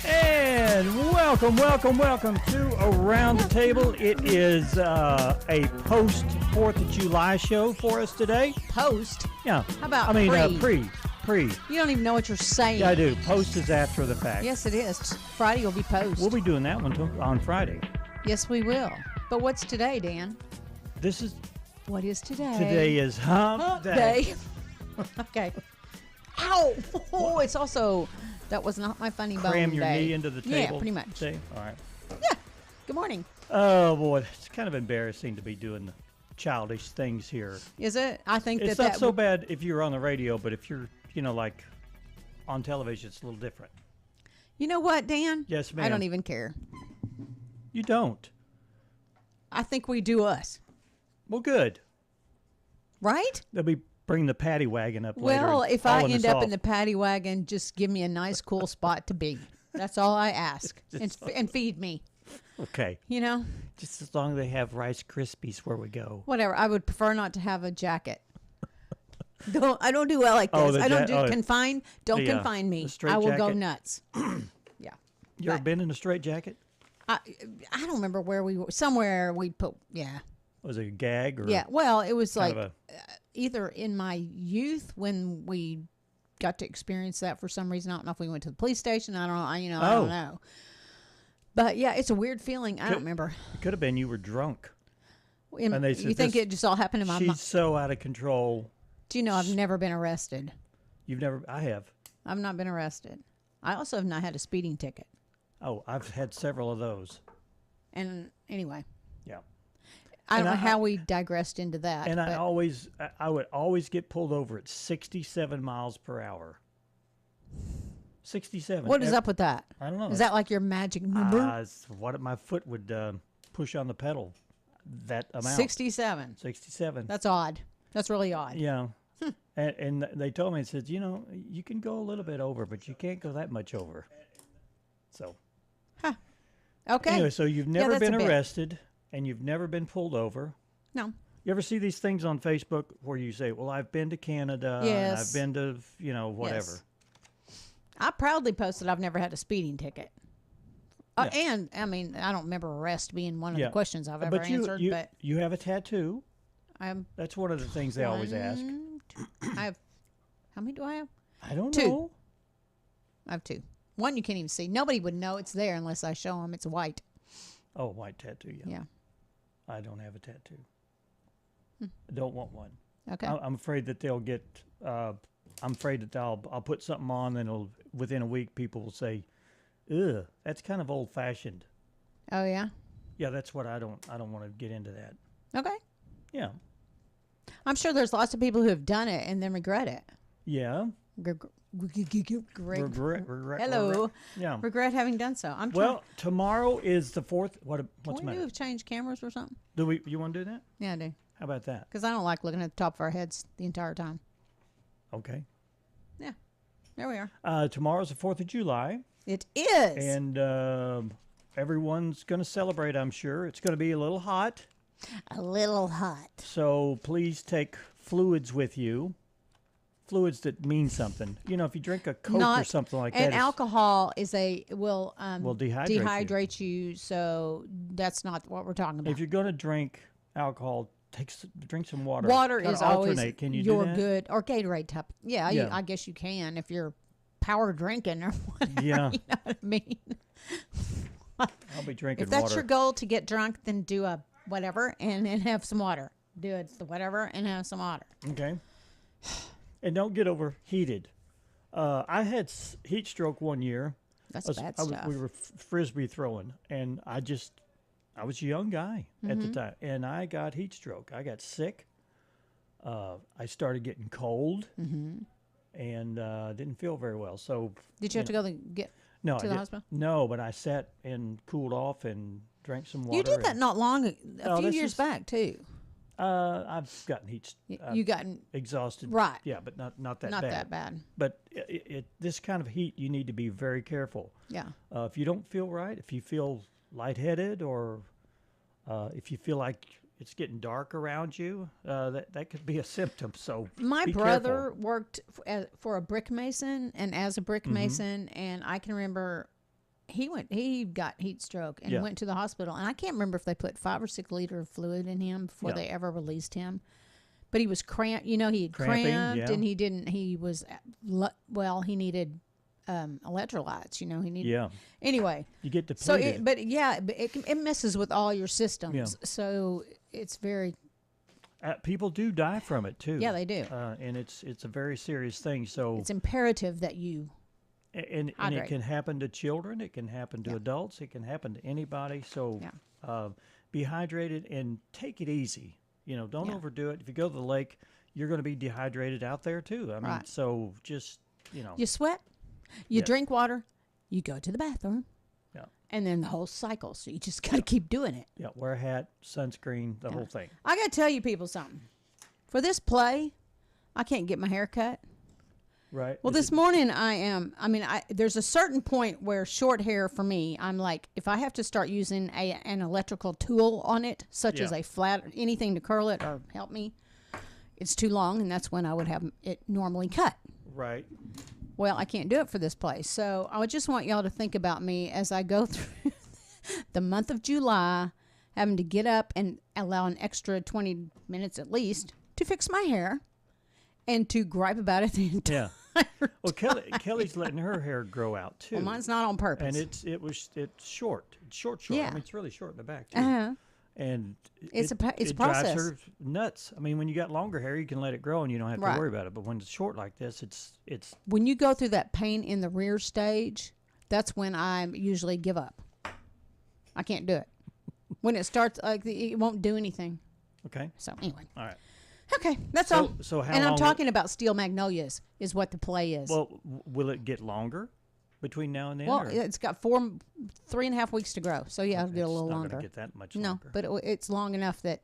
And welcome to Around the Table. It is a post 4th of July show for us today. Post? Yeah. How about pre? You don't even know what you're saying. Yeah, I do. Post is after the fact. Yes, it is. Friday will be post. We'll be doing that one on Friday. Yes, we will. But what's today, Dan? What is today? Today is Hump Day. Okay. Ow! Oh, it's also, that was not my funny bone Cram your day. knee into the table. Yeah, pretty much. Day? All right. Yeah. Good morning. Oh, boy. It's kind of embarrassing to be doing the childish things here. Is it? I think it's not so bad if you're on the radio, but if you're, like on television, it's a little different. You know what, Dan? Yes, ma'am. I don't even care. You don't? I think we do us. Well, good. Right? They'll be bringing the paddy wagon up later. Well, if I end up in the paddy wagon, just give me a nice, cool spot to be. That's all I ask. And feed me. Okay. You know? Just as long as they have Rice Krispies where we go. Whatever. I would prefer not to have a jacket. I don't do well like this. I don't do confine. Don't confine me. I will go nuts. Yeah. You ever been in a straight jacket? I don't remember where we were. Somewhere we put, yeah. Was it a gag? Or yeah. Well, it was like either in my youth when we got to experience that for some reason. I don't know if we went to the police station. I don't know. I don't know. But yeah, it's a weird feeling. I don't remember. It could have been you were drunk. And they said, you think it just all happened in my mind? She's so out of control. Do you know I've never been arrested? You've never? I have. I've not been arrested. I also have not had a speeding ticket. Oh, I've had several of those. And anyway. Yeah. I don't know how we digressed into that. And I would always get pulled over at 67 miles per hour. 67. What is up with that? I don't know. Is that like your magic number? It's what my foot would push on the pedal. That amount. 67. 67. That's odd. That's really odd. Yeah. And they told me, it said, you can go a little bit over, but you can't go that much over. So. Huh. Okay. Anyway, so you've never been arrested and you've never been pulled over. No. You ever see these things on Facebook where you say, well, I've been to Canada. Yes. And I've been to, whatever. Yes. I proudly posted I've never had a speeding ticket. Yeah. And, I mean, I don't remember arrest being one of the questions I've ever answered. But you have a tattoo. That's one of the things they always ask. How many do I have? I don't know. 2. I have 2. One you can't even see. Nobody would know it's there unless I show them. It's white. Oh, white tattoo, yeah. Yeah. I don't have a tattoo. I don't want one. Okay. I'm afraid that they'll get, I'm afraid that I'll put something on and within a week people will say, ugh, that's kind of old fashioned. Oh, yeah? Yeah, that's what I don't want to get into that. Okay. Yeah. I'm sure there's lots of people who have done it and then regret it. Yeah. Regret. Hello. Yeah. Regret having done so. Tomorrow is the 4th. What's the matter? Can we change cameras or something? You want to do that? Yeah, I do. How about that? Because I don't like looking at the top of our heads the entire time. Okay. Yeah. There we are. Tomorrow's the 4th of July. It is. And everyone's going to celebrate, I'm sure. It's going to be a little hot. A little hot. So please take fluids with you. Fluids that mean something. If you drink a Coke or something like that. And alcohol will dehydrate you. So that's not what we're talking about. If you're going to drink alcohol, drink some water. Water is always Can you your do that? good, or Gatorade type. Yeah, I guess you can if you're power drinking or whatever. Yeah. You know what I mean? I'll be drinking water. If that's water. your goal to get drunk, then do a whatever and then have some water. Do it whatever and have some water. Okay. And don't get overheated. I had heat stroke one year. That's bad stuff. We were frisbee throwing, and I was a young guy at the time, and I got heat stroke. I got sick. I started getting cold, and didn't feel very well. So did you have to go to the hospital? No, but I sat and cooled off and drank some water. You did that not long, a few years back too. I've gotten heat. You gotten exhausted, right? Yeah, but not that bad. Not that bad. But this kind of heat, you need to be very careful. Yeah. If you don't feel right, if you feel lightheaded, or if you feel like it's getting dark around you, that could be a symptom. So my be brother careful. worked for a brick mason and as a brick mason, and I can remember he got heat stroke and went to the hospital, and I can't remember if they put 5 or 6 liters of fluid in him before they ever released him. But he was cramped. He had cramped, and he was, he needed electrolytes. He needed. Anyway, you get depleted. So, it messes with all your systems. Yeah. So it's very. People do die from it too. Yeah, they do. And it's a very serious thing. So it's imperative that you. And it can happen to children. It can happen to adults. It can happen to anybody. So be hydrated and take it easy. Don't overdo it. If you go to the lake, you're going to be dehydrated out there too. I mean, so just, You sweat, you drink water, you go to the bathroom, and then the whole cycle. So you just got to keep doing it. Yeah, wear a hat, sunscreen, the whole thing. I got to tell you people something. For this play, I can't get my hair cut. Right. Well, this morning there's a certain point where short hair for me, I'm like, if I have to start using an electrical tool on it, such as a flat, anything to curl it or help me, it's too long, and that's when I would have it normally cut. Right. Well, I can't do it for this place. So I would just want y'all to think about me as I go through the month of July, having to get up and allow an extra 20 minutes at least to fix my hair and to gripe about it the entire Well, Kelly's letting her hair grow out too. Well, mine's not on purpose. And it's short. It's short. Yeah. I mean, it's really short in the back too. Uh-huh. And it's a process. Drives her nuts. I mean, when you got longer hair, you can let it grow and you don't have to worry about it. But when it's short like this, it's when you go through that pain in the rear stage, that's when I usually give up. I can't do it. When it starts, it won't do anything. Okay. So anyway. All right. Okay, that's all. So how and long I'm talking about Steel Magnolias is what the play is. Well, will it get longer between now and then? Well, it's got 3.5 weeks to grow, so it'll get a little longer. It's not going to get that much longer. No, but it's long enough that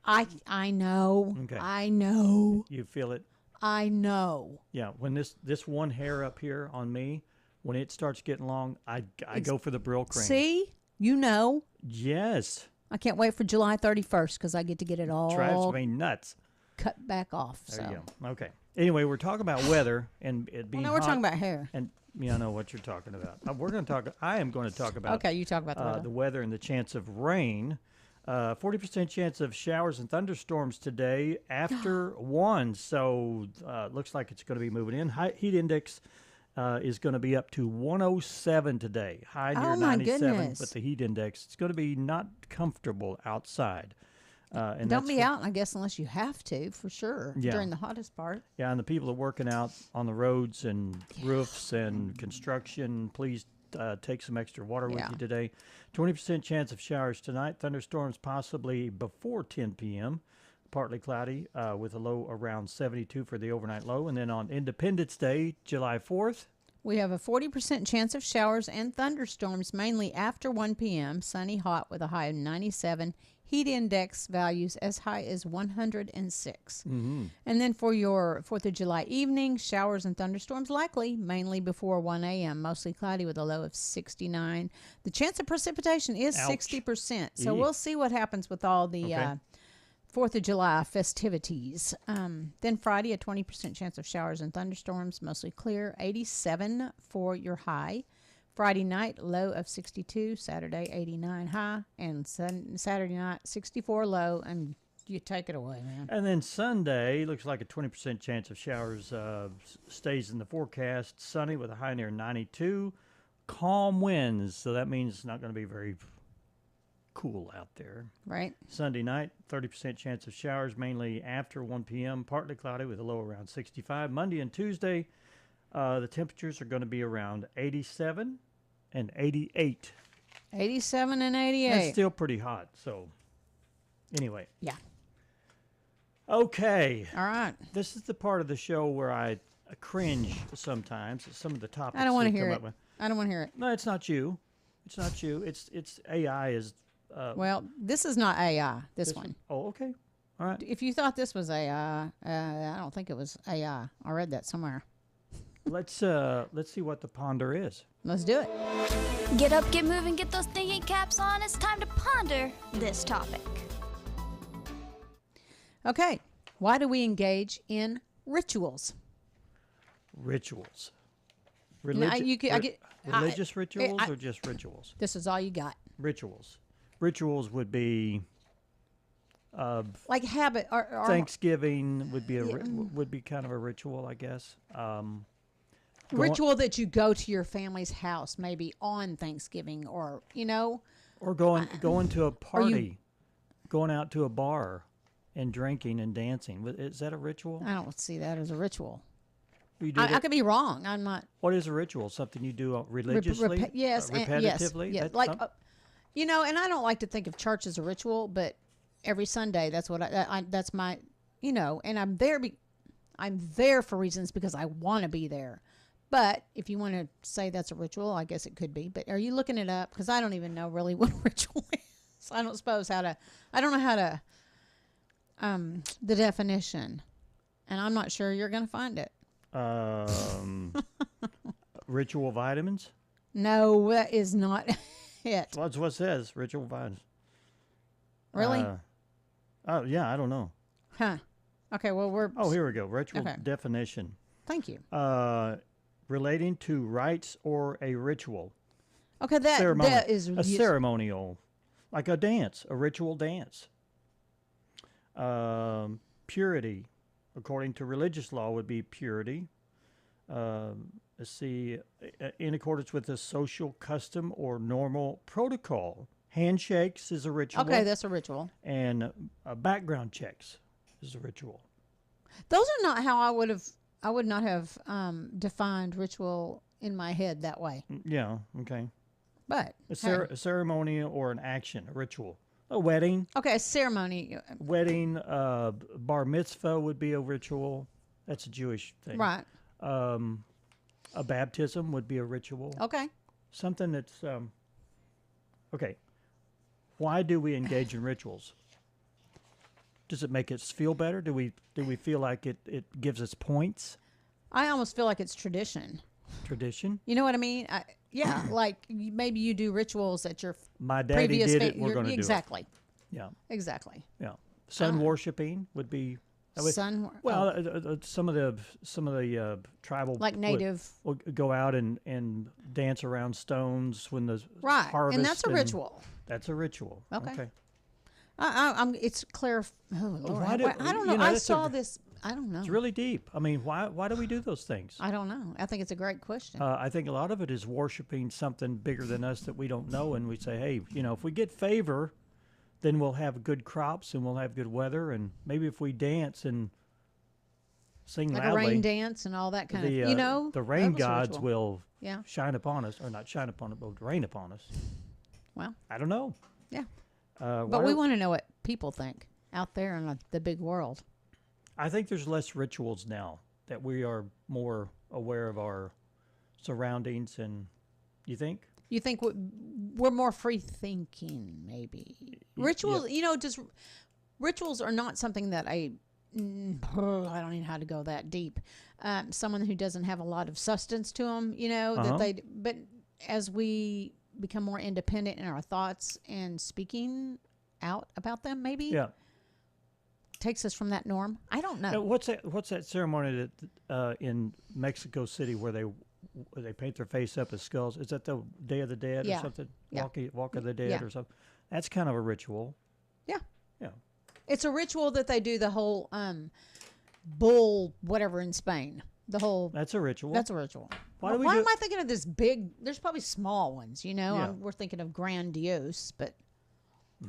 I know. Okay. I know. You feel it? I know. Yeah, when this one hair up here on me, when it starts getting long, I go for the Brill cream. See? You know. Yes. I can't wait for July 31st because I get to get it all drives me nuts. Cut back off. There you go. Okay. Anyway, we're talking about weather and it being no, we're hot, talking about hair. And I know what you're talking about. I am going to talk about. Okay, you talk about the weather and the chance of rain. 40% chance of showers and thunderstorms today after 1. So looks like it's going to be moving in. Heat index is going to be up to 107 today. High near 97, goodness. but the heat index, it's going to be not comfortable outside. And don't be out, I guess, unless you have to, for sure, during the hottest part. Yeah, and the people that are working out on the roads and roofs and construction, please take some extra water with you today. 20% chance of showers tonight. Thunderstorms possibly before 10 p.m. Partly cloudy with a low around 72 for the overnight low. And then on Independence Day, July 4th. We have a 40% chance of showers and thunderstorms, mainly after 1 p.m. Sunny, hot with a high of 97. Heat index values as high as 106. Mm-hmm. And then for your 4th of July evening, showers and thunderstorms likely, mainly before 1 a.m. Mostly cloudy with a low of 69. The chance of precipitation is 60%. So we'll see what happens with all the 4th of July festivities. Then Friday, a 20% chance of showers and thunderstorms, mostly clear, 87 for your high. Friday night, low of 62. Saturday, 89 high. And Saturday night, 64 low. And you take it away, man. And then Sunday, looks like a 20% chance of showers stays in the forecast. Sunny with a high near 92. Calm winds. So that means it's not going to be very cool out there. Right. Sunday night, 30% chance of showers, mainly after 1 p.m. Partly cloudy with a low around 65. Monday and Tuesday, the temperatures are going to be around 87 and 88. 87 and 88. That's still pretty hot. So, anyway. Yeah. Okay. All right. This is the part of the show where I cringe sometimes at some of the topics. I don't want to we hear come it. up with. I don't want to hear it. No, it's not you. It's not you. It's AI is. Well, this is not AI, this one. Oh, okay. All right. If you thought this was AI, I don't think it was AI. I read that somewhere. Let's see what the ponder is. Let's do it. Get up, get moving, get those thinking caps on. It's time to ponder this topic. Okay. Why do we engage in rituals? Rituals. Now, Religious rituals or just rituals? This is all you got. Rituals. Rituals would be like habit or Thanksgiving would be would be kind of a ritual, I guess. Ritual that you go to your family's house, maybe on Thanksgiving, or or going to a party, going out to a bar, and drinking and dancing. Is that a ritual? I don't see that as a ritual. I could be wrong. I'm not. What is a ritual? Something you do religiously? Yes, repetitively. Yes. Like and I don't like to think of church as a ritual, but every Sunday, that's what that's my, and I'm there. I'm there for reasons because I want to be there. But if you want to say that's a ritual, I guess it could be. But are you looking it up? Because I don't even know really what a ritual is. I don't know how to, the definition. And I'm not sure you're going to find it. Ritual vitamins? No, that is not it. Well, that's what it says, ritual vitamins. Really? Oh, yeah, I don't know. Huh. Okay, well, here we go. Ritual definition. Thank you. Relating to rites or a ritual. Okay, that is a ceremonial, like a dance, a ritual dance. Purity, according to religious law, would be purity. Let's see, in accordance with a social custom or normal protocol. Handshakes is a ritual. Okay, that's a ritual. And background checks is a ritual. Those are not how I would not have defined ritual in my head that way. Yeah, okay. But a ceremony or an action, a ritual. A wedding. Okay, a ceremony. Wedding, bar mitzvah would be a ritual. That's a Jewish thing. Right. A baptism would be a ritual. Okay. Something that's okay. Why do we engage in rituals? Does it make us feel better? Do we feel like it gives us points? I almost feel like it's tradition. Tradition? You know what I mean? Yeah, like maybe you do rituals at your my daddy did it. We're going to do it. Exactly. Yeah. Exactly. Yeah. Sun worshiping would be. Some of the tribal like native will go out and dance around stones when the harvest, and that's a ritual. That's a ritual. Okay. It's clear. Oh, Lord, I don't know. I saw this. I don't know. It's really deep. I mean, why do we do those things? I don't know. I think it's a great question. I think a lot of it is worshiping something bigger than us that we don't know, and we say, hey, if we get favor, then we'll have good crops and we'll have good weather, and maybe if we dance and sing like loudly, a rain dance and all that kind of, the rain gods will Yeah. shine upon us, or not shine upon us, but rain upon us. Well, I don't know. Yeah. But we want to know what people think out there in the big world. I think there's less rituals now that we are more aware of our surroundings, and you think? You think we're more free thinking, maybe. Rituals, just rituals are not something that I don't even know how to go that deep. Someone who doesn't have a lot of substance to them, but as we become more independent in our thoughts and speaking out about them, maybe takes us from that norm. I don't know. What's that ceremony that in Mexico City where they paint their face up as skulls? Is that the Day of the Dead or something? Yeah. Walk of the Dead or something? That's kind of a ritual. Yeah. Yeah. It's a ritual that they do the whole bull whatever in Spain. That's a ritual. That's a ritual. Why am I thinking of this big? There's probably small ones, Yeah. We're thinking of grandiose, but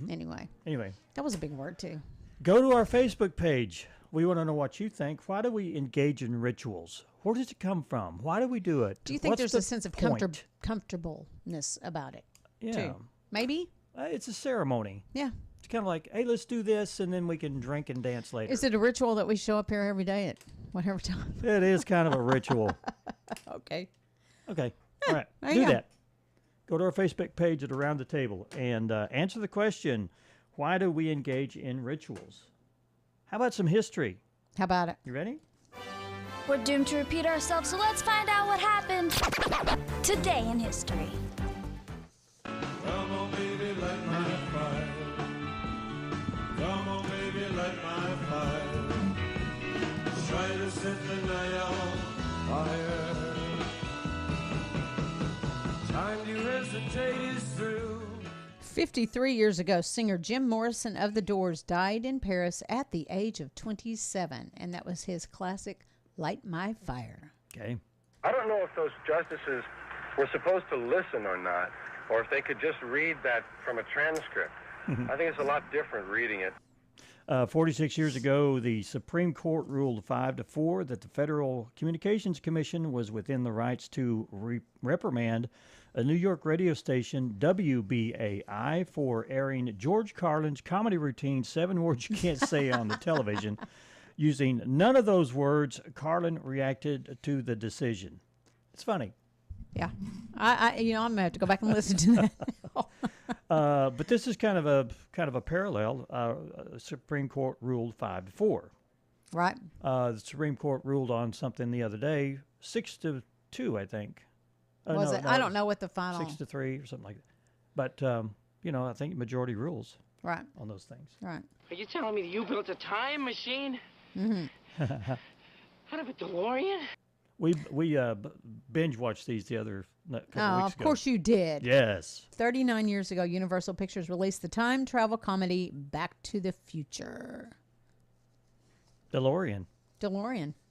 anyway. Anyway. That was a big word too. Go to our Facebook page. We want to know what you think. Why do we engage in rituals? Where does it come from? Why do we do it? Do you think there's a sense of comfortableness about it? Yeah. Too? Maybe? It's a ceremony. Yeah. It's kind of like, hey, let's do this, and then we can drink and dance later. Is it a ritual that we show up here every day at whatever time? It is kind of a ritual. Okay. All right. Do that. Go to our Facebook page at Around the Table and answer the question, why do we engage in rituals? How about some history? How about it? You ready? We're doomed to repeat ourselves, so let's find out what happened today in history. Come on, baby, light my fire. Come on, baby, light my fire. fire. Time to hesitate is through. 53 years ago, singer Jim Morrison of The Doors died in Paris at the age of 27, and that was his classic Light My Fire. Okay. I don't know if those justices were supposed to listen or not, or if they could just read that from a transcript. I think it's a lot different reading it. 46 years ago, the Supreme Court ruled 5-4 that the Federal Communications Commission was within the rights to reprimand a New York radio station, WBAI, for airing George Carlin's comedy routine, 7 Words You Can't Say on the television. Using none of those words, Carlin reacted to the decision. It's funny. Yeah. I'm going to have to go back and listen to that. But this is kind of a parallel. Supreme Court ruled 5-4. Right. The Supreme Court ruled on something the other day, 6-2, I think. Was it? I don't know what the final. 6-3 or something like that. But I think majority rules. Right. On those things. Right. Are you telling me that you built a time machine? Mm-hmm. Out of a DeLorean? We binge watched these the other couple weeks ago. Of course you did. Yes. 39 years ago, Universal Pictures released the time travel comedy Back to the Future. DeLorean.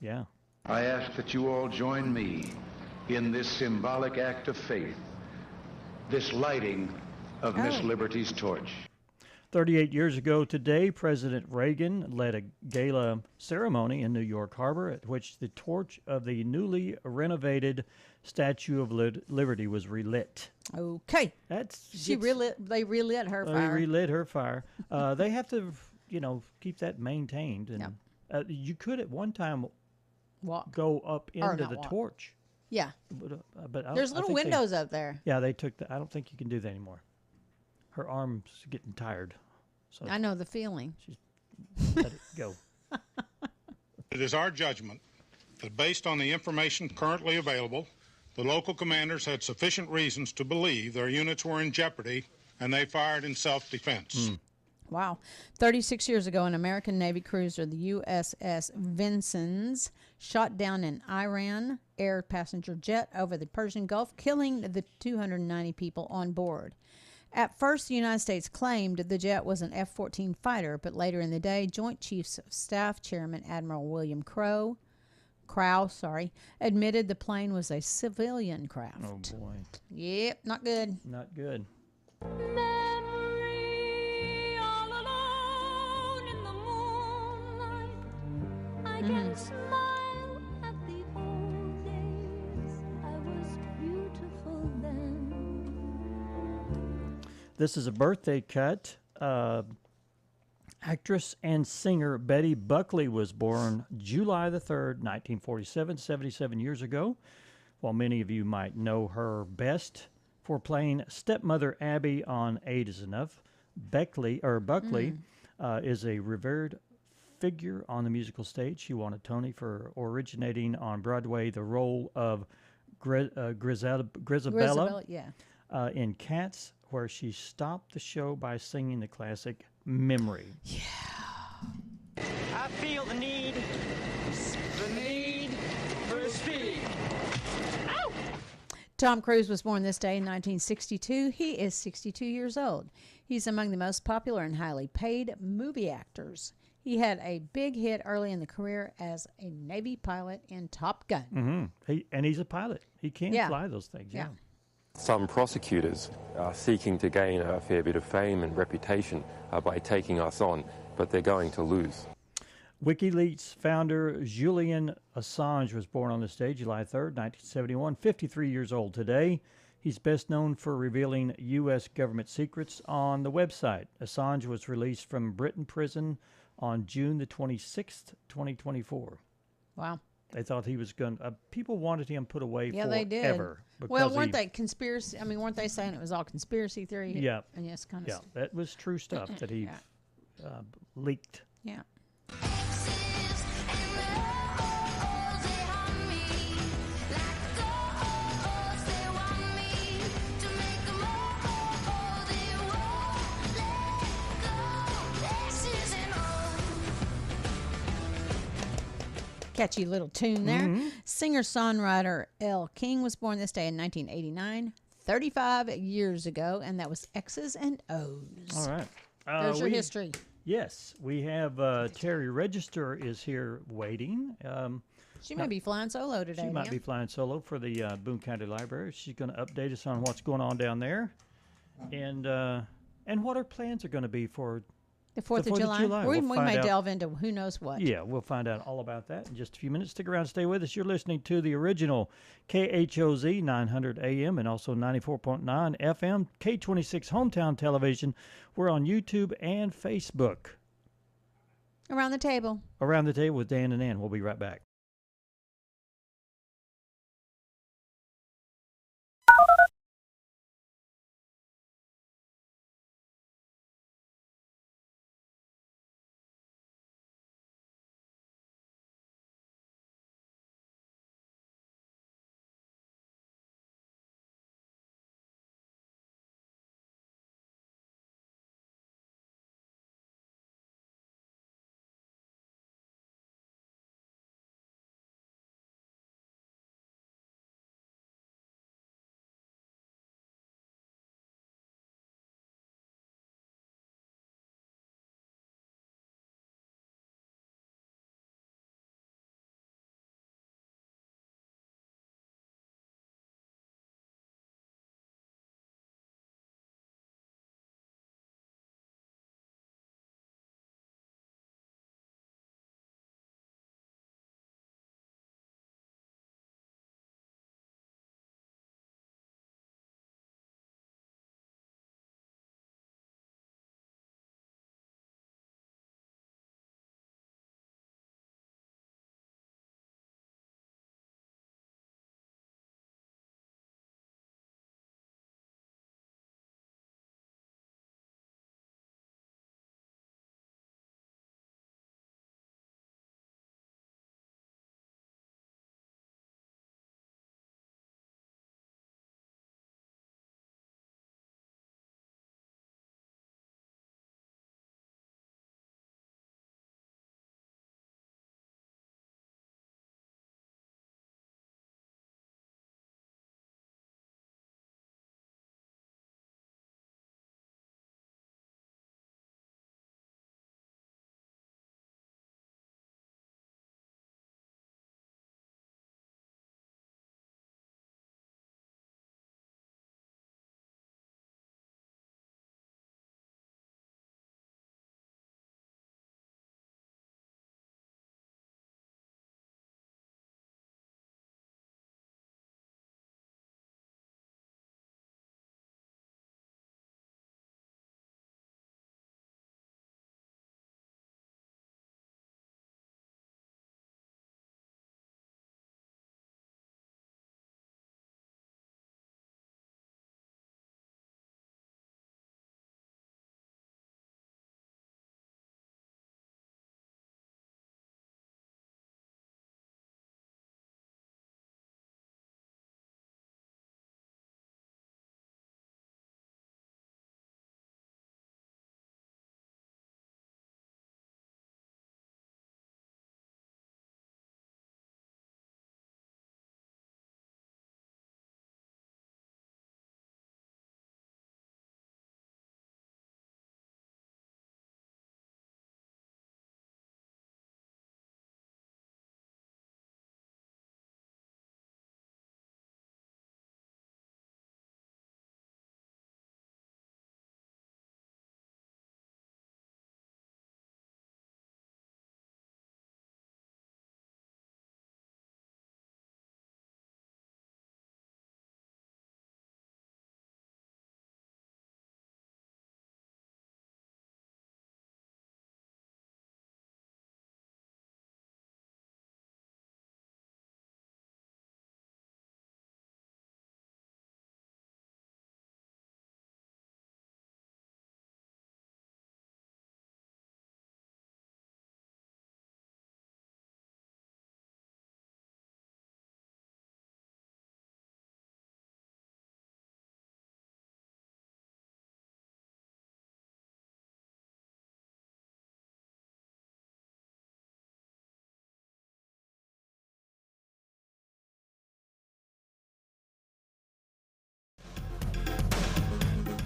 Yeah. I ask that you all join me in this symbolic act of faith, this lighting of Miss Liberty's torch. 38 years ago today, President Reagan led a gala ceremony in New York Harbor at which the torch of the newly renovated Statue of Liberty was relit. Okay. They relit her fire. They relit her fire. They have to, keep that maintained. And you could at one time go up into the torch. Yeah. But there's little windows up there. Yeah, they took I don't think you can do that anymore. Her arm's getting tired. So I know the feeling. She's let it go. It is our judgment that based on the information currently available, the local commanders had sufficient reasons to believe their units were in jeopardy, and they fired in self-defense. Wow. 36 years ago, an American Navy cruiser, the USS Vincennes, shot down an Iran air passenger jet over the Persian Gulf, killing the 290 people on board. At first, the United States claimed the jet was an F-14 fighter, but later in the day, Joint Chiefs of Staff Chairman Admiral William Crowe admitted the plane was a civilian craft. Oh, boy. Yep, not good. Not good. Memory all alone in the moonlight. I can smile at the old days. I was beautiful then. This is a birthday cut. Actress and singer Betty Buckley was born July the 3rd, 1947, 77 years ago. While many of you might know her best for playing stepmother Abby on 8 is Enough, Buckley is a revered figure on the musical stage. She won a Tony for originating on Broadway the role of Grisabella in Cats, where she stopped the show by singing the classic Memory. Yeah. I feel the need for speed. Ow! Tom Cruise was born this day in 1962. He is 62 years old. He's among the most popular and highly paid movie actors. He had a big hit early in the career as a Navy pilot in Top Gun. Mm-hmm. He's a pilot. He can fly those things. Yeah. Some prosecutors are seeking to gain a fair bit of fame and reputation by taking us on, but they're going to lose. WikiLeaks founder Julian Assange was born on this day, July 3rd, 1971, 53 years old today. He's best known for revealing U.S. government secrets on the website. Assange was released from Britain prison on June the 26th, 2024. Wow. They thought he was going to... people wanted him put away forever. They did. Well, weren't they conspiracy... I mean, weren't they saying it was all conspiracy theory? Yeah. And yes, kind of... Yeah, that was true stuff that he leaked. Yeah. Catchy little tune there. Singer-songwriter Elle King was born this day in 1989, 35 years ago, and that was X's and O's. All right. There's your history. Yes, we have Terry Register is here waiting. She may be flying solo today. She might be flying solo for the Boone County Library. She's going to update us on what's going on down there, and what our plans are going to be for the 4th of July. We may delve into who knows what. Yeah, we'll find out all about that in just a few minutes. Stick around, stay with us. You're listening to the original KHOZ 900 AM and also 94.9 FM, K26 Hometown Television. We're on YouTube and Facebook. Around the Table. Around the Table with Dan and Ann. We'll be right back.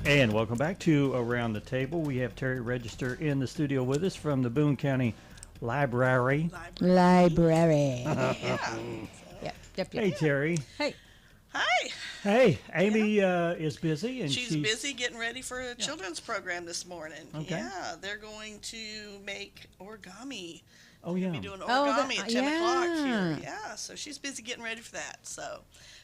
And welcome back to Around the Table. We have Terry Register in the studio with us from the Boone County Library. Library. Yep. Hey, Terry. Hey. Hi. Hey, Amy is busy. And she's busy getting ready for a children's program this morning. Okay. Yeah, they're going to make origami. Oh, yeah. Be doing origami at 10 o'clock here. Yeah, so she's busy getting ready for that. So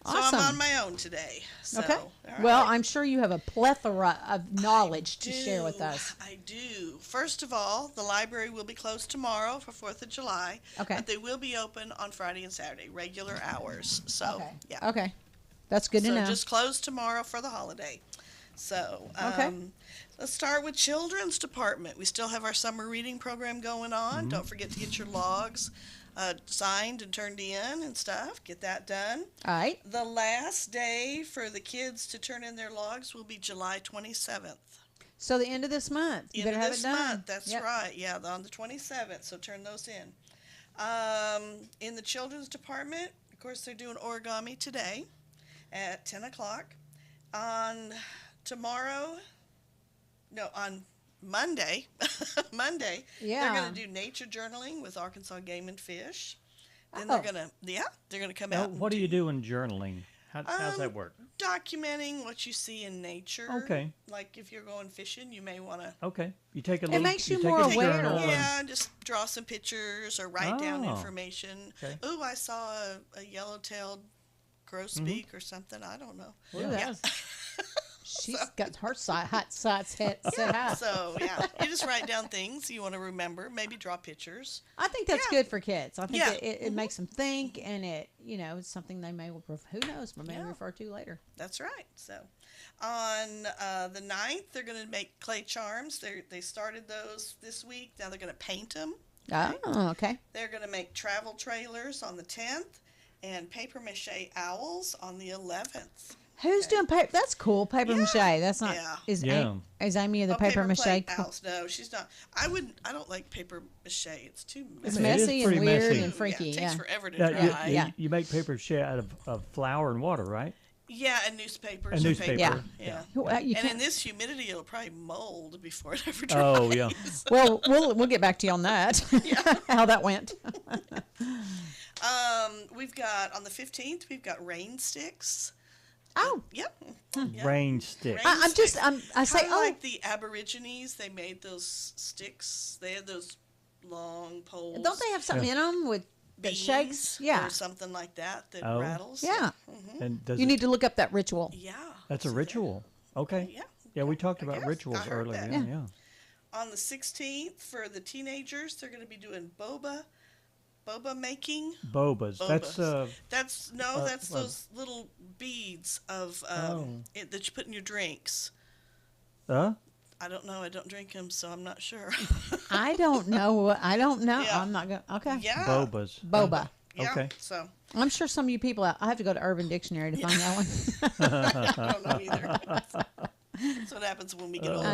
Awesome. I'm on my own today. So, okay. Well, I'm sure you have a plethora of knowledge to share with us. I do. First of all, the library will be closed tomorrow for 4th of July. Okay. But they will be open on Friday and Saturday, regular hours. So, yeah. Okay. That's good to know. So just closed tomorrow for the holiday. So, let's start with Children's Department. We still have our summer reading program going on. Don't forget to get your logs signed and turned in and stuff. Get that done. All right. The last day for the kids to turn in their logs will be July 27th. So the end of this month. You better have it done. Month, that's right. Yeah, on the 27th. So turn those in. In the Children's Department, of course, they're doing origami today at 10 o'clock. On Monday, they're going to do nature journaling with Arkansas Game and Fish. Then they're going to come out. What do you do in journaling? How's that work? Documenting what you see in nature. Okay. Like if you're going fishing, you may want to. Okay. You take a little. It makes you more aware. Yeah, just draw some pictures or write down information. Okay. Oh, I saw a yellow-tailed grosbeak or something. I don't know. Yeah. She's got her hot sights set high. So, you just write down things you want to remember. Maybe draw pictures. I think that's good for kids. I think it makes them think, and it's something they may, who knows, may refer to later. That's right. So, on the 9th, they're going to make clay charms. They started those this week. Now they're going to paint them. Oh, okay. They're going to make travel trailers on the 10th and paper mache owls on the 11th. Who's doing paper? That's cool. Paper mache. That's not. Is Amy the paper mache? Owls. No, she's not. I don't like paper mache. It's too. It's messy and weird and freaky. It takes forever to dry. You make paper mache out of flour and water, right? Yeah, and newspapers. And newspaper. Yeah. And in this humidity, it'll probably mold before it ever dries. Oh yeah. Well, we'll get back to you on that. How that went. We've got on the 15th. We've got rain sticks. Oh. Yep. Rain sticks. I say, like the Aborigines, they made those sticks. They had those long poles. Don't they have something in them with that shakes? Yeah. Or something like that rattles. Yeah. And you need to look up that ritual. Yeah. That's a ritual. Okay. Yeah. Yeah, we talked about rituals earlier. Yeah. On the 16th, for the teenagers, they're going to be doing boba making. Bobas. That's those little beads of that you put in your drinks. Huh? I don't know. I don't drink them, so I'm not sure. I don't know. Yeah. I'm not going to. Okay. Yeah. Bobas. Boba. Yeah. Okay. So I'm sure some of you people, I have to go to Urban Dictionary to find that one. I don't know either. That's what happens when we get older.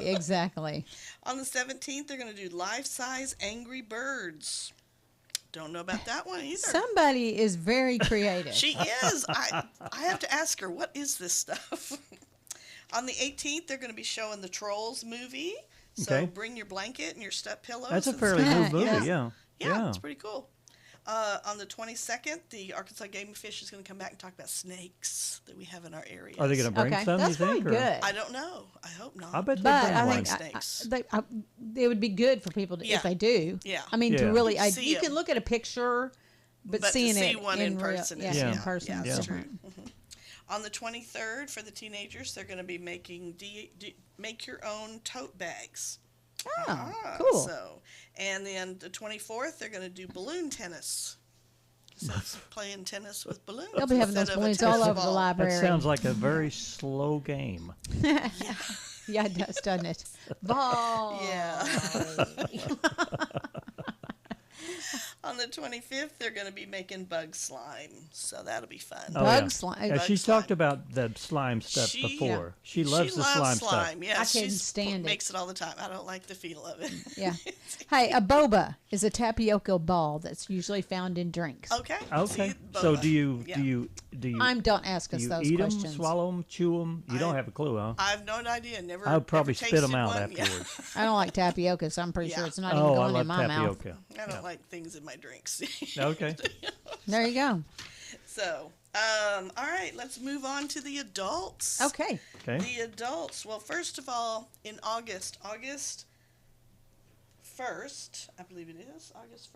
Exactly. On the 17th, they're going to do life-size Angry Birds. Don't know about that one either. Somebody is very creative. She is. I have to ask her, what is this stuff? On the 18th, they're going to be showing the Trolls movie. So bring your blanket and your step pillows. That's a fairly new movie, yeah, it's pretty cool. On the 22nd, the Arkansas Game and Fish is going to come back and talk about snakes that we have in our area. Are they going to bring some, That's you think? Good. I don't know. I hope not. I bet they bring one. Snakes. It would be good for people if they do. Yeah. I mean, to really, you can look at a picture, but seeing to see it one in person. in person. Yeah, that's true. Mm-hmm. On the 23rd, for the teenagers, they're going to be making make your own tote bags. Cool. So, and then the 24th, they're going to do balloon tennis. So it's playing tennis with balloons. They'll be having those balloons all over the library. That sounds like a very slow game. Yeah, it does, doesn't it? Ball. Yeah. On the the 25th, they're going to be making bug slime, so that'll be fun. Bug slime. Yeah, she's talked about the slime stuff She- before. yeah. She loves the slime stuff. Yeah, I she couldn't stand it. makes it all the time. I don't like the feel of it. Yeah. Hey, a boba is a tapioca ball that's usually found in drinks. Okay. Okay. See, So boba. do you Yeah. Don't ask do us you those eat questions. them, swallow them, chew them? You don't have a clue, huh? I have no idea. Never. I would probably never spit them tasted out one. afterwards. I don't like tapioca, so I'm pretty sure Yeah. it's not even Oh, I going love in my mouth. tapioca. I don't like things in my drinks. Okay. There you go. So, all right, let's move on to the adults. Okay. Okay. The adults. Well, first of all, in August 1st, I believe it is, August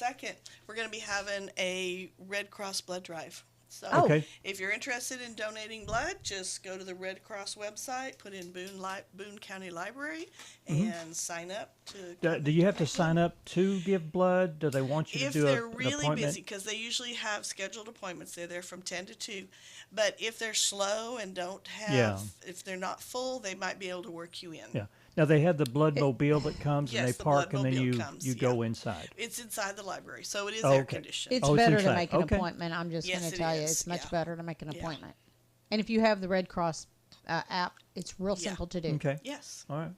2nd, we're going to be having a Red Cross blood drive. So Okay. if you're interested in donating blood, just go to the Red Cross website, put in Boone County Library, and sign up to. Do you have to sign up to give blood? Do they want you If to do they're an really appointment? busy, because they usually have scheduled appointments, they're there from 10 to 2. But if they're slow and don't have, if they're not full, they might be able to work you in. Yeah. Now they have the blood mobile that comes and Yes, they the park and then bloodmobile comes, you yeah. go inside. It's inside the library, so it is Oh, air okay. conditioned. It's Oh, it's better to inside. make an Okay. appointment. I'm just Yes, going to it tell you, is. it's much Yeah. better to make an Yeah. appointment. And if you have the Red Cross app, it's real Yeah. simple to do. Okay. Yes. All right.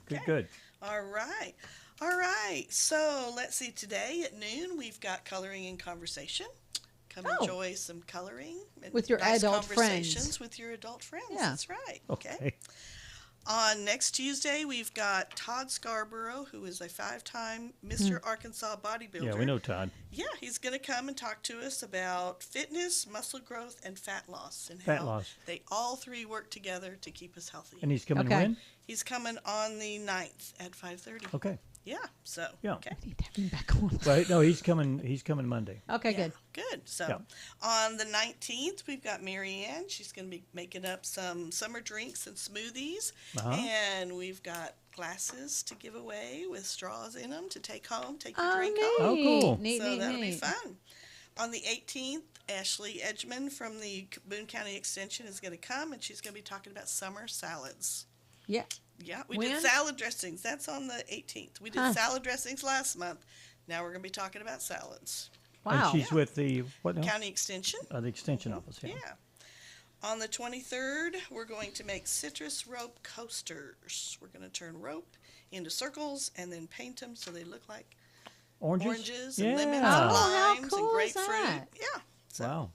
Good. Okay. Good. All right. All right. So let's see. Today at noon, we've got coloring and conversation. Come enjoy some coloring and With your nice adult friends. conversations with your adult friends. Yeah. That's right. Okay. On next Tuesday, we've got Todd Scarborough, who is a 5-time Mr. Arkansas bodybuilder. Yeah, we know Todd. Yeah, he's going to come and talk to us about fitness, muscle growth, and fat loss, and Fat how loss. they all three work together to keep us healthy. And he's coming Okay. when? He's coming on the 9th at 5:30. Okay. Yeah. So. Yeah. Okay. I need to have him back on. Well, no, he's coming. He's coming Monday. Okay, Yeah, good. Good. So Yeah. on the 19th, we've got Mary Ann. She's going to be making up some summer drinks and smoothies. Uh-huh. And we've got glasses to give away with straws in them to take home, take your Oh, drink neat. home. Oh, cool. Neat, So neat, that'll be neat. fun. On the 18th, Ashley Edgman from the Boone County Extension is going to come, and she's going to be talking about summer salads. Yeah. Yeah, we When? did salad dressings. That's on the 18th. We did salad dressings last month. Now we're going to be talking about salads. Wow. And she's with the what now? County Extension. The extension office. Yeah. Yeah. On the 23rd, we're going to make citrus rope coasters. We're going to turn rope into circles and then paint them so they look like oranges and lemons and Oh, how limes cool and is grapefruit. that? Yeah. So Wow.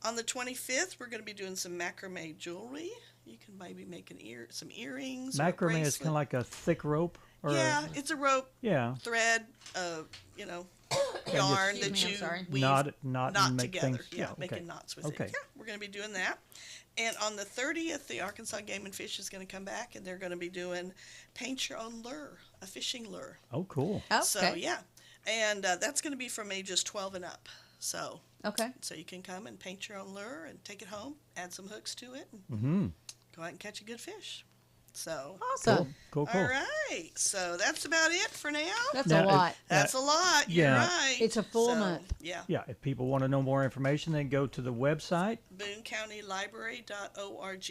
on the 25th, we're going to be doing some macrame jewelry. You can maybe make some earrings. or a Macrame is bracelet. kind of like a thick rope. Or Yeah, it's a rope, Yeah. thread, yarn Excuse that me, I'm you sorry. weave, Knot and make together. things. Yeah, okay. making knots with Okay. it. Yeah, we're going to be doing that. And on the 30th, the Arkansas Game and Fish is going to come back, and they're going to be doing paint your own lure, a fishing lure. Oh, cool. Okay. So yeah, and that's going to be from ages 12 and up. So Okay. you can come and paint your own lure and take it home, add some hooks to it, and Mm-hmm. go out and catch a good fish. So Awesome. Cool. all right, so that's about it for now. That's Now, a lot. That's a lot. You're yeah. right. It's a full So, month. Yeah. Yeah. If people want to know more information, then go to the website. BooneCountyLibrary.org.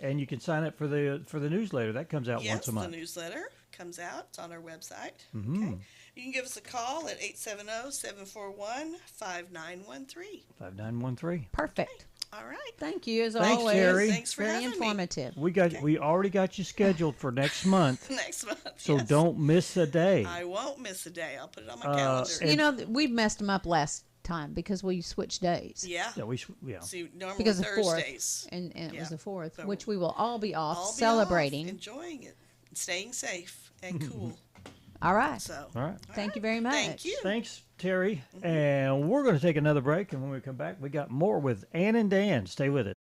And you can sign up for the newsletter that comes out Yes, once a month. the newsletter comes out. It's on our website. Mm-hmm. Okay. You can give us a call at 870-741-5913. 5913. Perfect. All right. Thank you, as Thanks, always. Terry. Thanks for Very having me. informative. We already got you scheduled for next month, Next month. so yes. don't miss a day. I won't miss a day. I'll put it on my calendar. and- You know, we've messed them up last time because we switched days. Yeah. Yeah. See, normally Because of Thursdays. And it Yeah. was the 4th, So which we will all be off I'll be celebrating. off, enjoying it, staying safe and cool. All right. So. All right. Thank you very much. Thank you. Thanks, Terry. And we're going to take another break, and when we come back, we got more with Ann and Dan. Stay with it.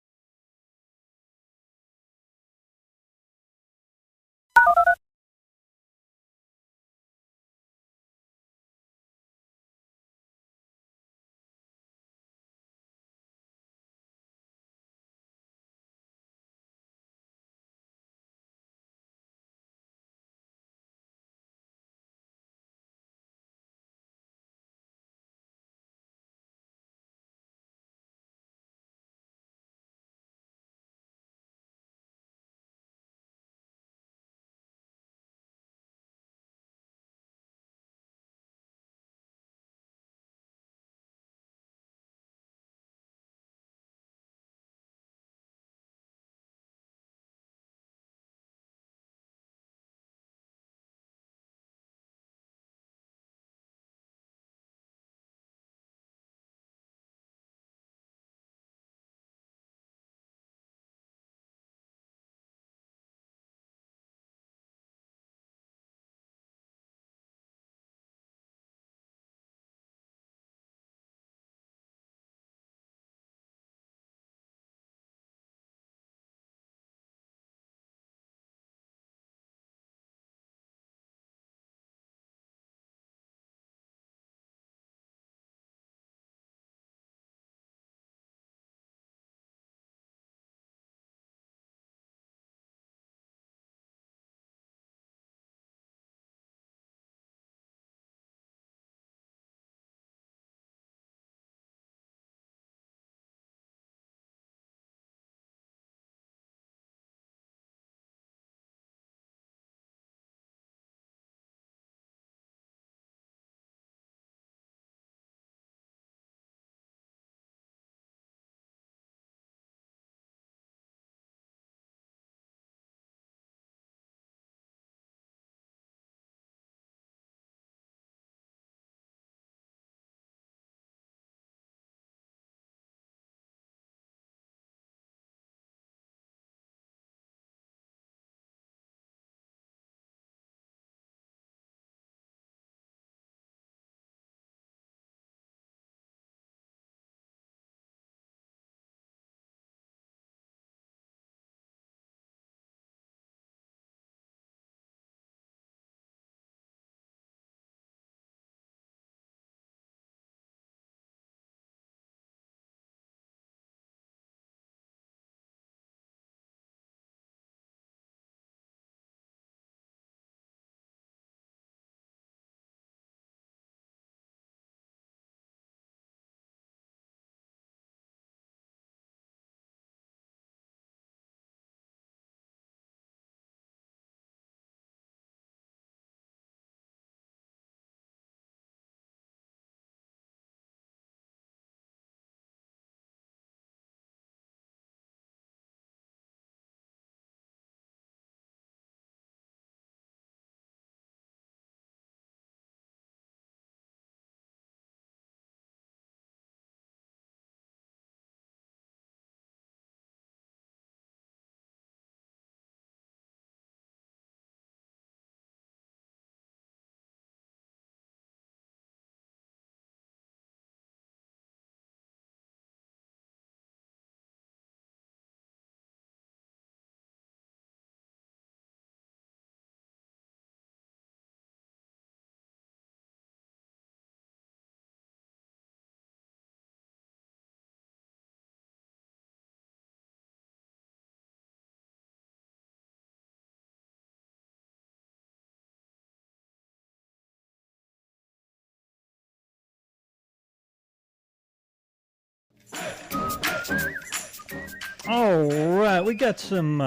All right, we got some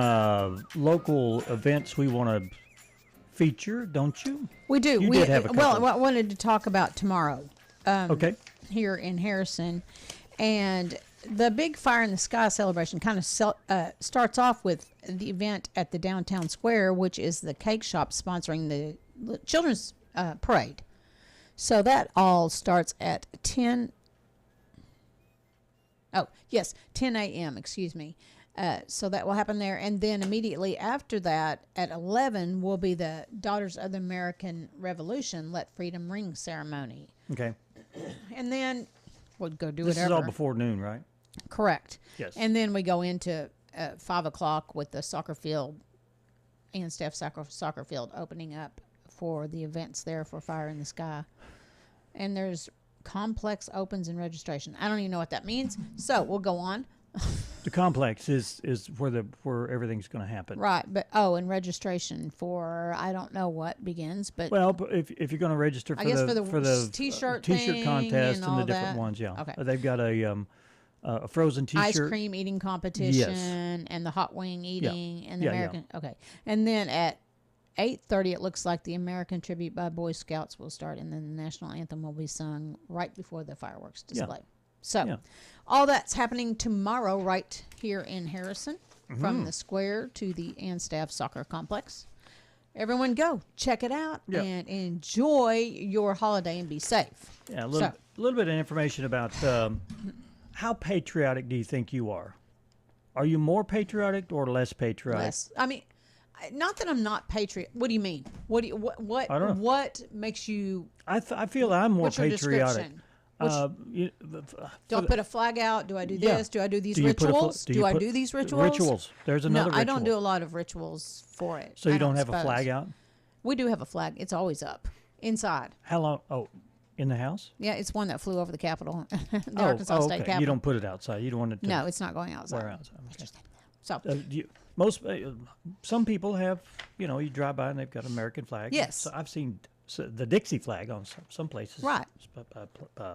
local events we want to feature, don't you? We do. You did have a couple. Well, I wanted to talk about tomorrow. Okay. Here in Harrison, and the big Fire in the Sky celebration kind of starts off with the event at the downtown square, which is the cake shop sponsoring the children's parade. So that all starts at 10 a.m., excuse me. So that will happen there. And then immediately after that, at 11, will be the Daughters of the American Revolution Let Freedom Ring ceremony. Okay. And then we'll go do This whatever. is all before noon, right? Correct. Yes. And then we go into 5 o'clock with the soccer field and Steph soccer field opening up for the events there for Fire in the Sky. And there's complex opens and registration. I don't even know what that means. So we'll go on. The complex is where everything's going to happen. Right, but and registration for I don't know what begins, but if you're going to register for the t-shirt contest and the different that. ones, yeah. Okay. They've got a frozen t-shirt, ice cream eating competition, and the hot wing eating, and the American. Yeah. Okay, and then at 8:30, it looks like the American tribute by Boy Scouts will start, and then the national anthem will be sung right before the fireworks display. Yeah. So, all that's happening tomorrow right here in Harrison, from the square to the Anstaff Soccer Complex. Everyone go, check it out, and enjoy your holiday and be safe. Yeah, a little bit of information about how patriotic do you think you are? Are you more patriotic or less patriotic? Less. I mean, not that I'm not patriot. What do you mean? What I don't know. What makes you? I feel I'm more what's your patriotic. Do I put a flag out? Do I do this? Do I do these rituals? Do I do these rituals? Rituals. There's another ritual. I don't do a lot of rituals for it. So you don't have a flag out? We do have a flag. It's always up inside. How long? Oh, in the house? Yeah, it's one that flew over the Capitol, the Arkansas State Capitol. You don't put it outside. You don't want it to. No, it's not going outside. Wear outside. Okay. So some people have, you drive by and they've got American flags. Yes. So I've seen the Dixie flag on some places. Right.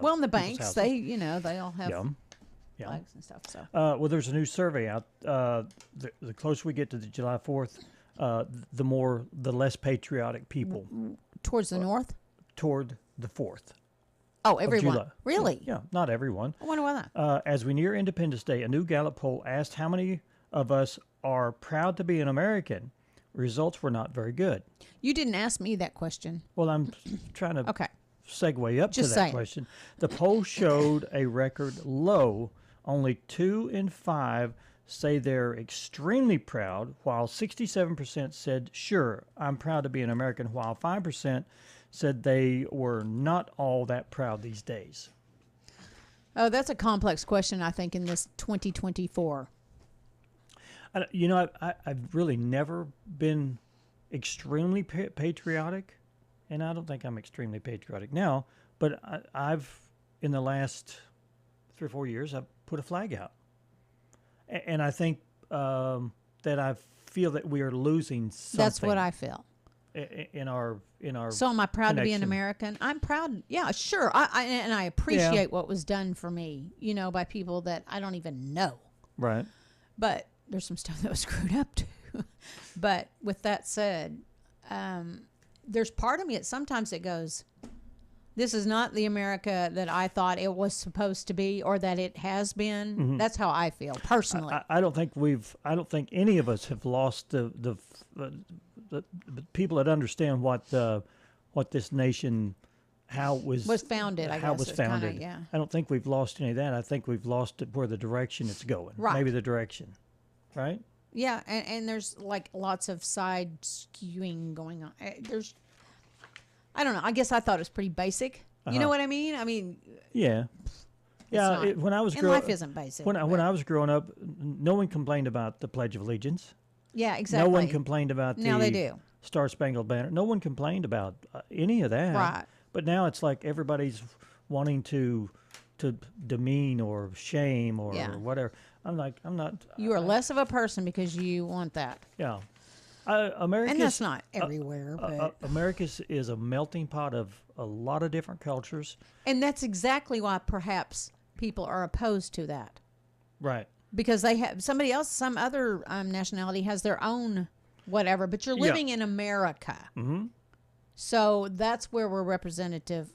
Well, in the banks, houses. they all have flags and stuff. So. Well, there's a new survey out. The closer we get to the July 4th, the less patriotic people. Towards the north? Toward the 4th. Oh, everyone. Really? Yeah, not everyone. I wonder why that. As we near Independence Day, a new Gallup poll asked how many of us are proud to be an American. Results were not very good. You didn't ask me that question. Well, I'm trying to segue up Just to that question. The poll showed a record low. Only 2 in 5 say they're extremely proud, while 67% said, sure, I'm proud to be an American, while 5% said they were not all that proud these days. Oh, that's a complex question, I think, in this 2024. I've really never been extremely patriotic, and I don't think I'm extremely patriotic now, but I've, in the last 3 or 4 years, I've put a flag out. And I think that I feel that we are losing something. That's what I feel. In our So am I proud to be an connection. American? I'm proud. Yeah, sure. I appreciate what was done for me, by people that I don't even know. Right. But there's some stuff that was screwed up too. But with that said, there's part of me that sometimes it goes, this is not the America that I thought it was supposed to be or that it has been. Mm-hmm. That's how I feel personally. I don't think any of us have lost the people that understand what this nation, how it was founded. How it was founded. Kinda, yeah. I don't think we've lost any of that. I think we've lost it where the direction it's going. Right. Maybe the direction. Right. Yeah, and there's like lots of side skewing going on. I don't know. I guess I thought it was pretty basic. You know what I mean? I mean. Yeah. Yeah. When I was growing up, life isn't basic. When I was growing up, no one complained about the Pledge of Allegiance. Yeah, exactly. No one complained about now they do. Star Spangled Banner. No one complained about any of that. Right. But now it's like everybody's wanting to demean or shame or whatever. I'm not. You are less of a person because you want that. Yeah. America. And that's not everywhere. But America is a melting pot of a lot of different cultures. And that's exactly why perhaps people are opposed to that. Right. Because they have somebody else, some other nationality has their own whatever, but you're living in America. Mm-hmm. So that's where we're representative.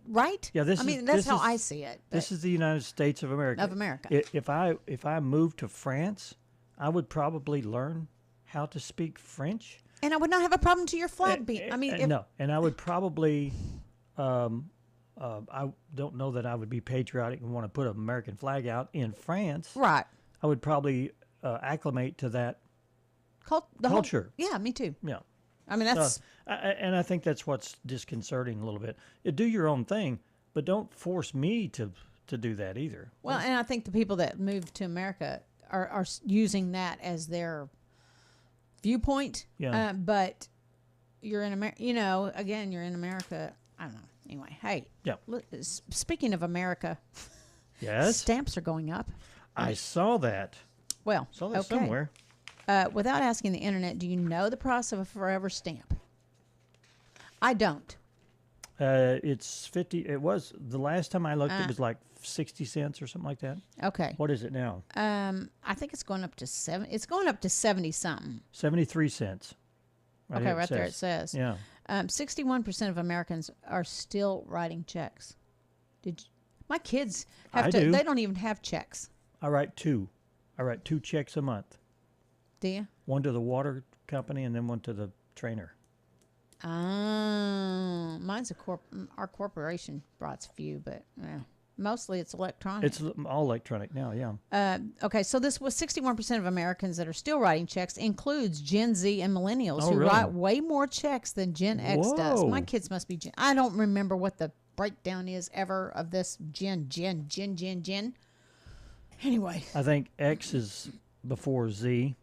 Right? Yeah, that's how I see it. This is the United States of America. Of America. If I moved to France, I would probably learn how to speak French. And I would not have a problem to your flag being. No, and I would probably. I don't know that I would be patriotic and want to put an American flag out in France. Right. I would probably acclimate to that culture. Yeah, me too. Yeah. I mean, that's... and I think that's what's disconcerting a little bit. Do your own thing, but don't force me to do that either. Well, and I think the people that moved to America are using that as their viewpoint. Yeah. But you're in America, again, you're in America. I don't know. Anyway, hey. Yeah. Speaking of America. Yes. Stamps are going up. I saw that. Well, saw that somewhere. Without asking the internet, do you know the price of a forever stamp? I don't. It's 50. It was the last time I looked. It was like 60 cents or something like that. Okay. What is it now? I think it's going up to It's going up to 70 something. 73 cents. Right okay, right there it says. Yeah. 61% of Americans are still writing checks. My kids have I to? do. They don't even have checks. I write 2 checks a month. Do you? One to the water company and then one to the trainer. Mine's our corporation writes few, but mostly it's electronic. It's all electronic now, yeah. Okay, so this was 61% of Americans that are still writing checks includes Gen Z and millennials who really? write way more checks than Gen X does. My kids must be I don't remember what the breakdown is ever of this Gen. Anyway. I think X is before Z.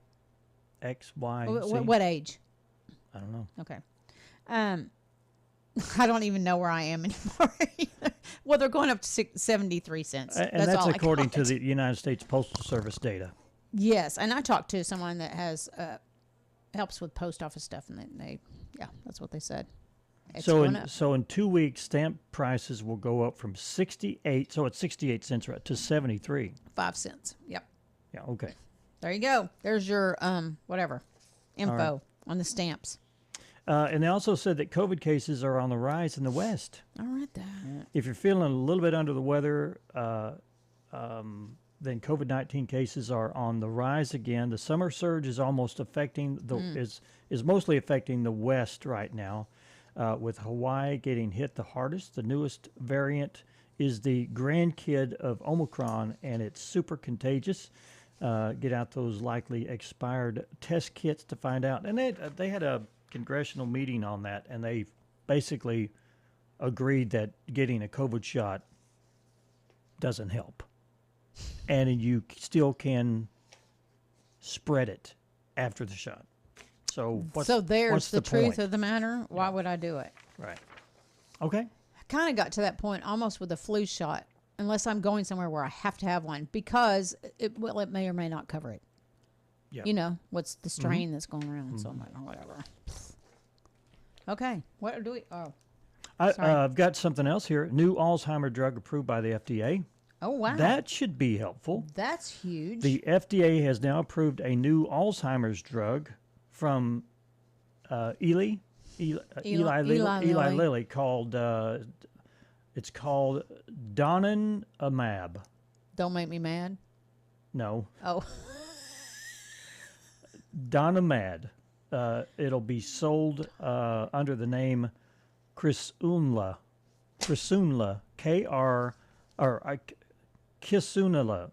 X, Y, Z. What age? I don't know. Okay. I don't even know where I am anymore. Well, they're going up to 73 cents. And that's according to the United States Postal Service data. Yes, and I talked to someone that has helps with post office stuff, and that's what they said. So in 2 weeks, stamp prices will go up from 68. So it's 68 cents to 73. 5 cents. Yep. Yeah. Okay. There you go. There's your info on the stamps. And they also said that COVID cases are on the rise in the West. I read that. If you're feeling a little bit under the weather, then COVID-19 cases are on the rise again. The summer surge is almost affecting is mostly affecting the West right now, with Hawaii getting hit the hardest. The newest variant is the grandkid of Omicron, and it's super contagious. Get out those likely expired test kits to find out. And they had a congressional meeting on that, and they basically agreed that getting a COVID shot doesn't help, and you still can spread it after the shot. So there's the truth point? of the matter. Why would I do it? Right. Okay. I kind of got to that point almost with a flu shot, unless I'm going somewhere where I have to have one, because it may or may not cover it. Yeah. What's the strain that's going around? So I'm like, whatever. Okay. What do we? Oh, I've got something else here. New Alzheimer drug approved by the FDA. Oh, wow. That should be helpful. That's huge. The FDA has now approved a new Alzheimer's drug from Eli Lilly called it's called Donanemab. Don't make me mad. No. Oh. Donanemab. It'll be sold under the name Kisunla, Kisunla,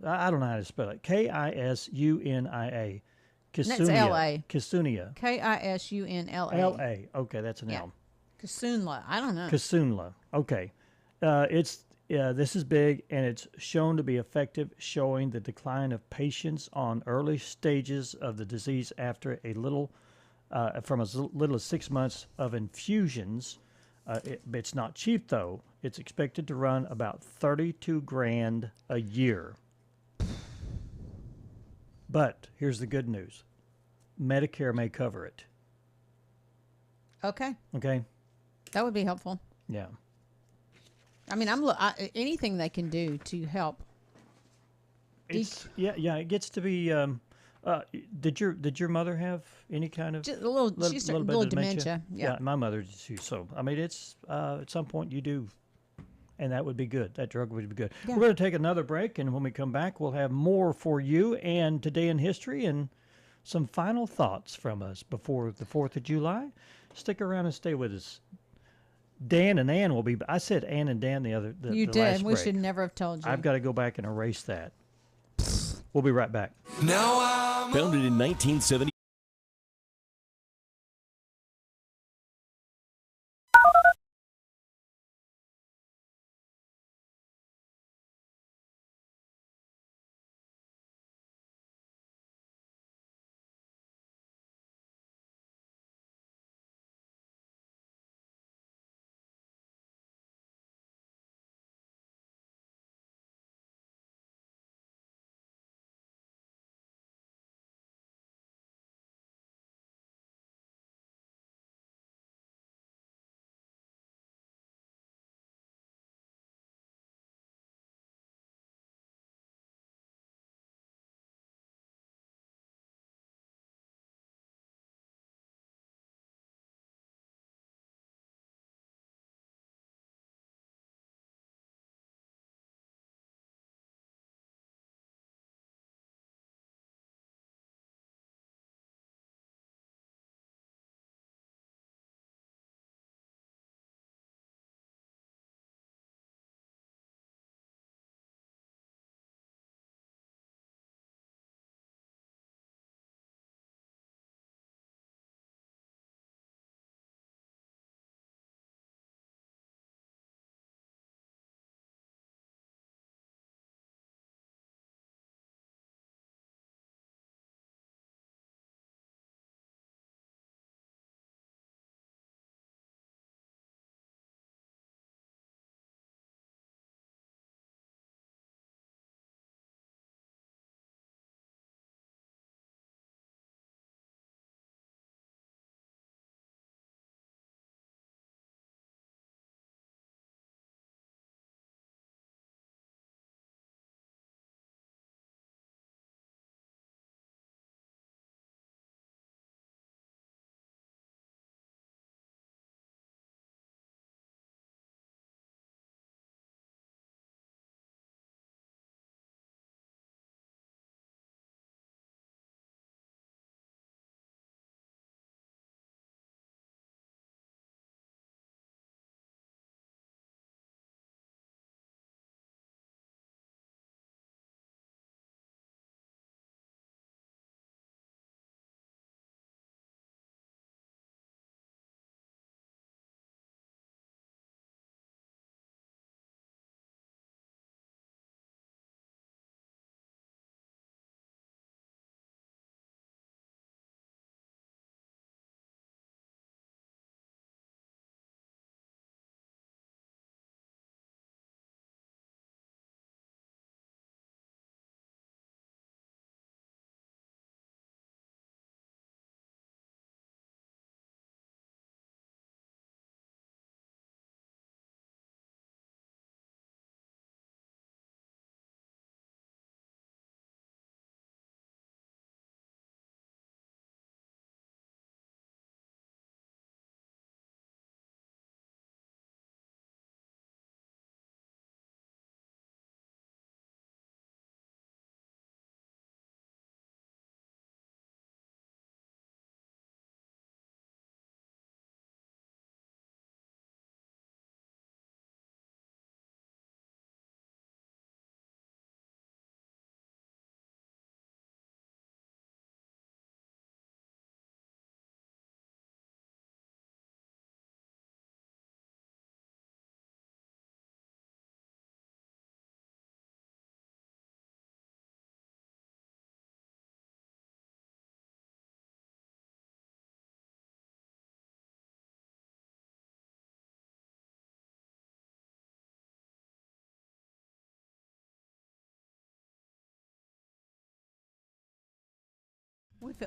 I don't know how to spell it. Kisunia. That's L-A. Kisunia. Kisunla. L-A. Okay, that's an L. Kisunla. I don't know. Kisunla. Okay. This is big, and it's shown to be effective, showing the decline of patients on early stages of the disease after from as little as 6 months of infusions. It's not cheap, though. It's expected to run about $32,000 a year. But here's the good news: Medicare may cover it. Okay. Okay. That would be helpful. Yeah. I mean, anything they can do to help. It gets to be. Did your mother have any kind of just a little dementia? Yeah, my mother too. So I mean, it's at some point you do, and that would be good. That drug would be good. Yeah. We're going to take another break, and when we come back, we'll have more for you and Today in History and some final thoughts from us before the 4th of July. Stick around and stay with us. Dan and Ann will be. I said Ann and Dan the you the did. Last we break. Should never have told you. I've got to go back and erase that. We'll be right back. Founded in 1970.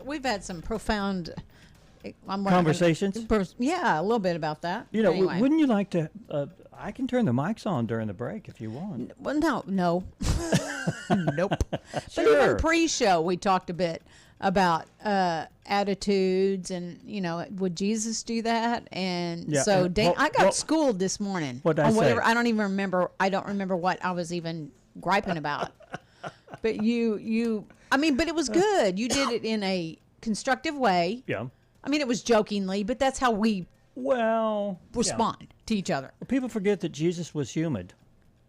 We've had some profound conversations. Yeah, a little bit about that. You know, anyway. wouldn't you like to? I can turn the mics on during the break if you want. Well, no. Nope. Sure. But even pre-show, we talked a bit about attitudes and, would Jesus do that? And so I got schooled this morning. What did I say? I don't even remember. I don't remember what I was even griping about. But but it was good. You did it in a constructive way. Yeah. I mean, it was jokingly, but that's how we respond to each other. Well, people forget that Jesus was humid.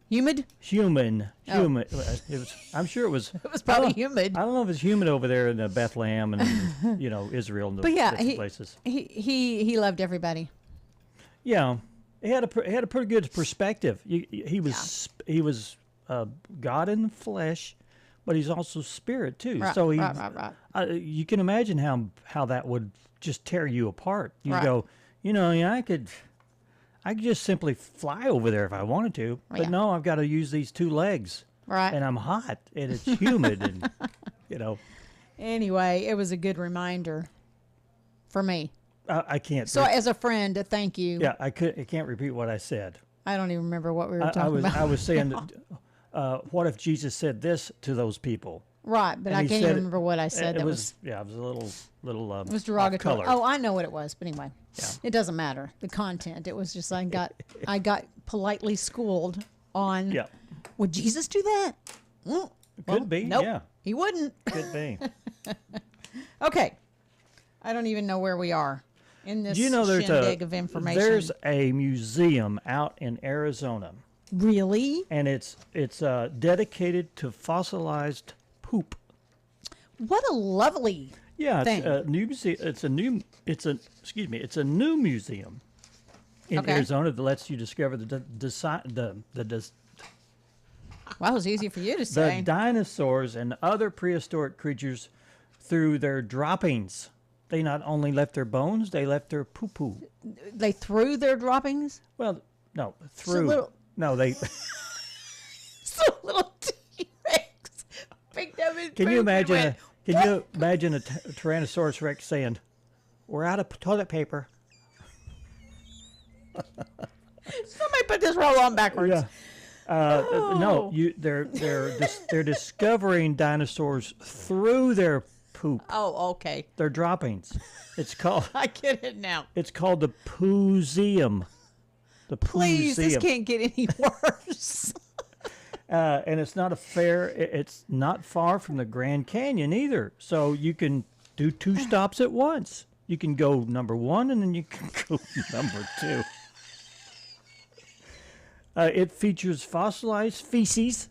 Humid? Human. Oh. It was. I'm sure it was. It was probably humid. I don't know if it's humid over there in Bethlehem and Israel and different places. He loved everybody. Yeah, he had a pretty good perspective. He was God in the flesh, but he's also spirit too. Right, so right. You can imagine how that would just tear you apart. You Right. go, I could just simply fly over there if I wanted to, but no, I've got to use these two legs. Right. And I'm hot and it's humid and Anyway, it was a good reminder for me. I can't. So as a friend, thank you. Yeah, I can't repeat what I said. I don't even remember what we were talking about. I was saying that, what if Jesus said this to those people? Right, but I can't even remember what I said. It was a little. It was derogatory. Off-colored. Oh, I know what it was, but anyway, it doesn't matter the content. It was just I got politely schooled on. Yeah. Would Jesus do that? Could be. Nope, Yeah. he wouldn't. Could be. Okay, I don't even know where we are in this there's shindig of information. There's a museum out in Arizona. Really? And it's dedicated to fossilized poop. What a lovely thing. It's a new It's a new museum in Arizona that lets you discover Wow, it was easy for you to say. the dinosaurs and other prehistoric creatures through their droppings. They not only left their bones, they left their poo-poo. They threw their droppings? Well, no, No, they... So little T-Rex picked up his Can you poop and went, imagine a Tyrannosaurus Rex saying, "We're out of toilet paper"? Somebody put this roll on backwards. Yeah. No, they're discovering dinosaurs through their poop. Oh, okay. Their droppings. It's called. I get it now. It's called the Pooseum. The Please, this Pooseum. can't get any worse. And it's not it's not far from the Grand Canyon either. So you can do 2 stops at once. You can go number 1 and then you can go number 2. It features fossilized feces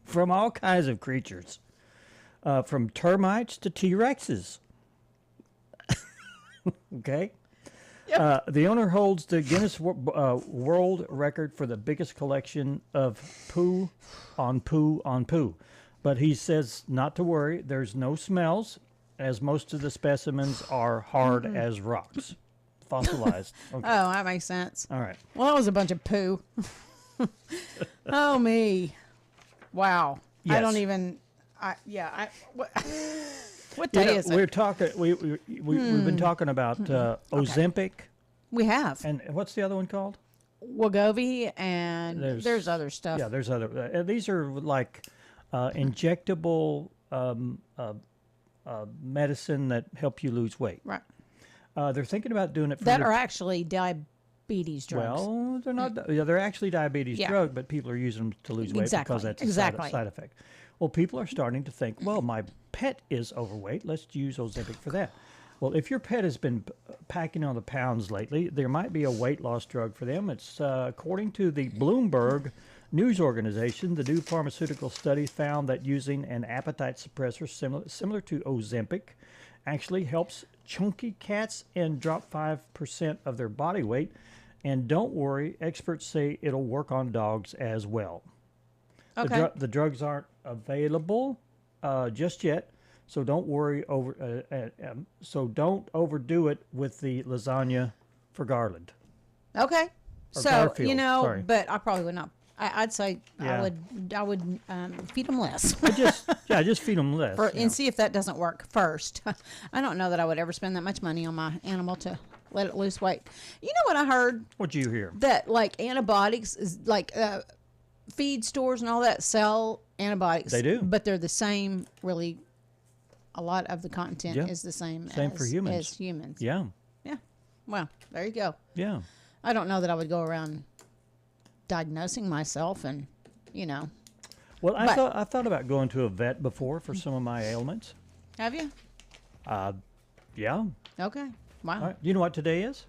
from all kinds of creatures, from termites to T-Rexes. Okay? Yep. The owner holds the Guinness World Record for the biggest collection of poo on poo. But he says not to worry, there's no smells, as most of the specimens are hard as rocks. Fossilized. Okay. Oh, that makes sense. All right. Well, that was a bunch of poo. Oh, me. Wow. Yes. I don't even... What day is it? We're talking. We've been talking about Ozempic. We have. And what's the other one called? Wegovy, and there's other stuff. Yeah, there's other. These are like injectable medicine that help you lose weight. Right. They're thinking about doing it for that are actually diabetes drugs. Well, they're not. They're actually diabetes drugs, but people are using them to lose weight because that's a side effect. Well, people are starting to think, well, my pet is overweight. Let's use Ozempic for that. Well, if your pet has been packing on the pounds lately, there might be a weight loss drug for them. It's according to the Bloomberg news organization, the new pharmaceutical study found that using an appetite suppressor similar to Ozempic actually helps chunky cats and drop 5% of their body weight. And don't worry, experts say it'll work on dogs as well. Okay. The drugs aren't available just yet, so don't worry so don't overdo it with the lasagna for Garland. Okay. Or so Garfield, sorry. but I probably would not. I'd say Yeah. I would feed them less. just feed them less. And see if that doesn't work first. I don't know that I would ever spend that much money on my animal to let it lose weight. You know what I heard? What'd you hear? That like antibiotics is like feed stores and all that sell antibiotics. They do, but they're the same. Really, a lot of the content is the same. Same for humans. As humans. Yeah. Yeah. Well, there you go. Yeah. I don't know that I would go around diagnosing myself, and Well, I thought about going to a vet before for some of my ailments. Have you? Yeah. Okay. Wow. All right. You know what today is?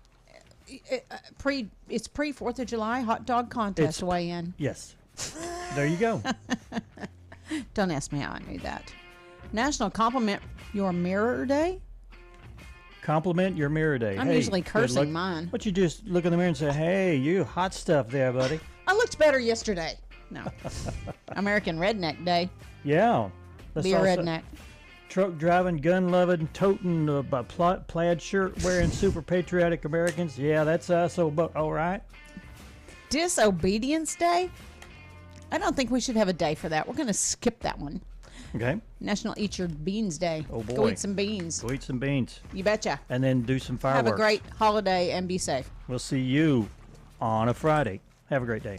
It's pre 4th of July hot dog contest weigh in. Yes. There you go. Don't ask me how I knew that. National Compliment Your Mirror Day. Compliment your mirror day. I'm usually cursing mine. But you just look in the mirror and say, "Hey, you hot stuff there, buddy." I looked better yesterday. No. American Redneck Day. Yeah. Be a redneck. Truck driving, gun loving, toting, plaid shirt wearing, super patriotic Americans. Yeah, that's us. All right. Disobedience Day. I don't think we should have a day for that. We're going to skip that one. Okay. National Eat Your Beans Day. Oh boy. Go eat some beans. Go eat some beans. You betcha. And then do some fireworks. Have a great holiday and be safe. We'll see you on a Friday. Have a great day.